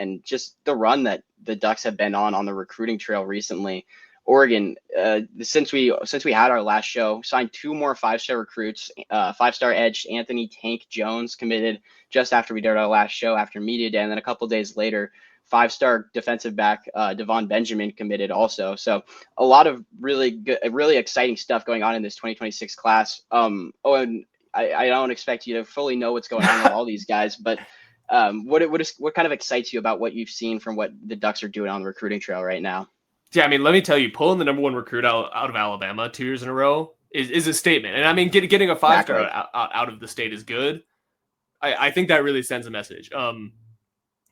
and just the run that the Ducks have been on the recruiting trail recently. Oregon, since we had our last show, signed 2 more 5-star recruits. 5-star edge Anthony Tank Jones committed just after we did our last show after media day, and then a couple days later, 5-star defensive back Devon Benjamin committed also. So a lot of really good, really exciting stuff going on in this 2026 class. And I don't expect you to fully know what's going on with all these guys, but what kind of excites you about what you've seen from what the Ducks are doing on the recruiting trail right now? Yeah, I mean, let me tell you, pulling the number 1 recruit out of Alabama 2 years in a row is a statement. And I mean, getting a 5-star out of the state is good. I think that really sends a message.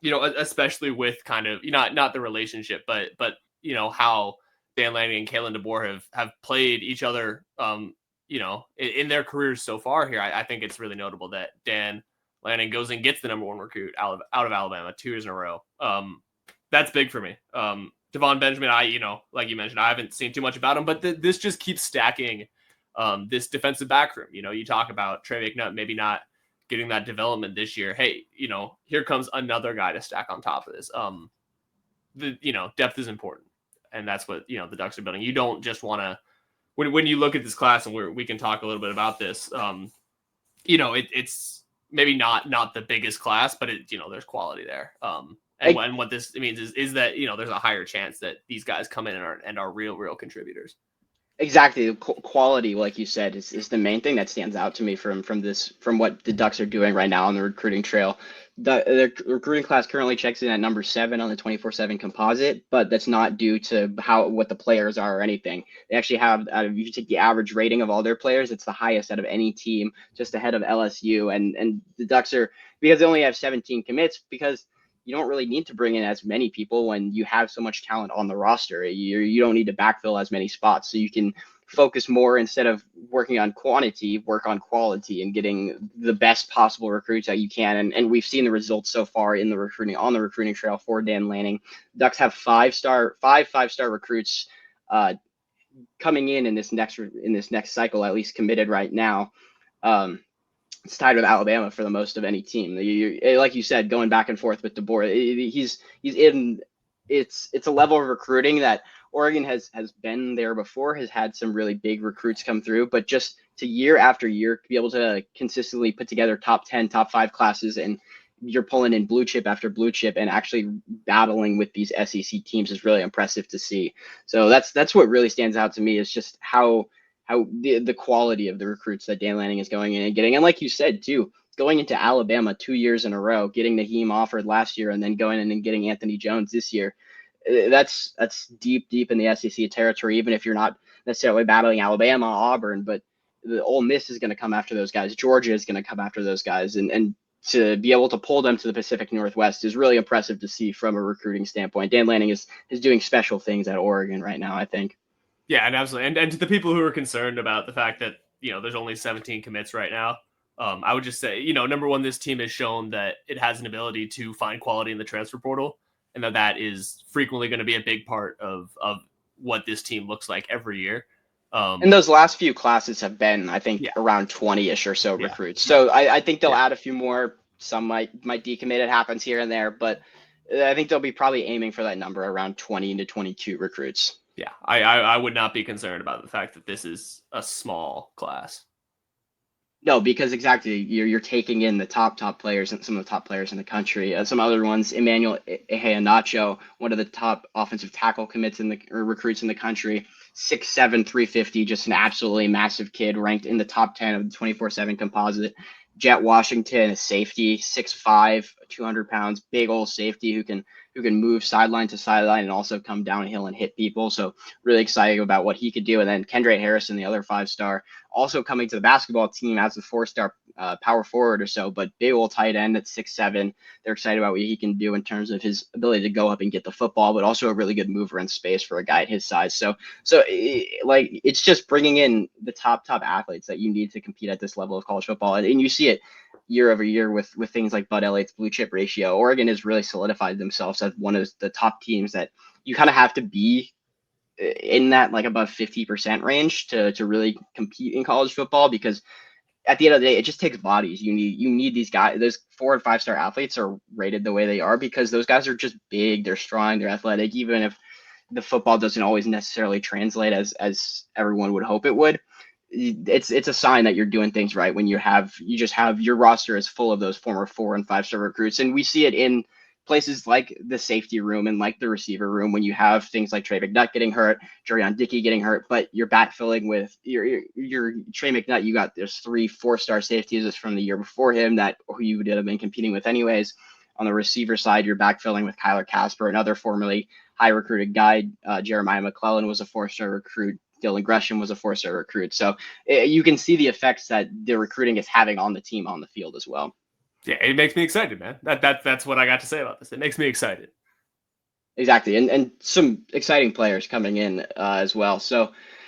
Especially with kind of not the relationship, but how Dan Lanning and Kalen DeBoer have played each other. In their careers so far here, I think it's really notable that Dan Lanning goes and gets the number 1 recruit out of Alabama 2 years in a row. That's big for me. Devon Benjamin, like you mentioned, I haven't seen too much about him, but this just keeps stacking this defensive back room. You talk about Trey McNutt maybe not getting that development this year. Hey, here comes another guy to stack on top of this. Depth is important, and that's what the Ducks are building. You don't just want to when you look at this class, and we can talk a little bit about this. It's maybe not the biggest class, but there's quality there. And what this means is that there's a higher chance that these guys come in and are real contributors. Exactly. Quality, like you said, is the main thing that stands out to me from what the Ducks are doing right now on the recruiting trail. The recruiting class currently checks in at number 7 on the 24/7 composite, but that's not due to what the players are or anything. They actually have, if you take the average rating of all their players, it's the highest out of any team, just ahead of LSU. And the Ducks are, because they only have 17 commits, because you don't really need to bring in as many people when you have so much talent on the roster. You don't need to backfill as many spots, so you can focus more, instead of working on quantity, work on quality and getting the best possible recruits that you can. And we've seen the results so far on the recruiting trail for Dan Lanning. Ducks have 5-star recruits coming in this next cycle, at least committed right now. It's tied with Alabama for the most of any team. Like you said, going back and forth with DeBoer, he's in. It's a level of recruiting that Oregon has been there before, has had some really big recruits come through, but just to year after year be able to consistently put together top 10, top 5 classes, and you're pulling in blue chip after blue chip and actually battling with these SEC teams is really impressive to see. So that's what really stands out to me, is just how the quality of the recruits that Dan Lanning is going in and getting. And like you said too, going into Alabama 2 years in a row, getting Naheem Offord last year and then going in and getting Anthony Jones this year, that's deep in the SEC territory, even if you're not necessarily battling Alabama, Auburn, but the Ole Miss is going to come after those guys. Georgia is going to come after those guys. And to be able to pull them to the Pacific Northwest is really impressive to see from a recruiting standpoint. Dan Lanning is doing special things at Oregon right now, I think. Yeah, and absolutely. And to the people who are concerned about the fact that, there's only 17 commits right now, I would just say, number one, this team has shown that it has an ability to find quality in the transfer portal, and that is frequently going to be a big part of what this team looks like every year. And those last few classes have been, I think, around 20-ish or so recruits. So I think they'll add a few more. Some might decommit. It happens here and there, but I think they'll be probably aiming for that number around 20 to 22 recruits. Yeah, I would not be concerned about the fact that this is a small class. No, because exactly, you're taking in the top players and some of the top players in the country. Some other ones, Emmanuel Eheanacho, one of the top offensive tackle recruits in the country, 6'7", 350, just an absolutely massive kid, ranked in the top 10 of the 24/7 composite. Jet Washington, a safety, 6'5", 200 pounds, big old safety who can move sideline to sideline and also come downhill and hit people. So really excited about what he could do. And then Kendra Harrison, the other 5-star, also coming to the basketball team as a 4-star power forward or so, but big old tight end at 6'7". They're excited about what he can do in terms of his ability to go up and get the football, but also a really good mover in space for a guy at his size. So it's just bringing in the top athletes that you need to compete at this level of college football. And you see it year over year with things like Bud Elliott's blue chip ratio. Oregon has really solidified themselves as one of the top teams that you kind of have to be in that like above 50% range to really compete in college football, because at the end of the day, it just takes bodies. You need these guys. Those 4 and 5 star athletes are rated the way they are because those guys are just big, they're strong, they're athletic. Even if the football doesn't always necessarily translate as everyone would hope it would, it's a sign that you're doing things right when you just have your roster is full of those former 4 and 5 star recruits, and we see it in places like the safety room and like the receiver room when you have things like Trey McNutt getting hurt, Jerion Dickey getting hurt, but you're backfilling with your Trey McNutt. You got there's 3 4 star safeties from the year before him that who you would have been competing with anyways. On the receiver side, you're backfilling with Kyler Casper, another formerly high recruited guy. Jeremiah McClellan was a 4-star recruit. Dylan Gresham was a 4-star recruit. So you can see the effects that the recruiting is having on the team on the field as well. Yeah, it makes me excited, man. That's what I got to say about this. It makes me excited. Exactly, and some exciting players coming in as well. So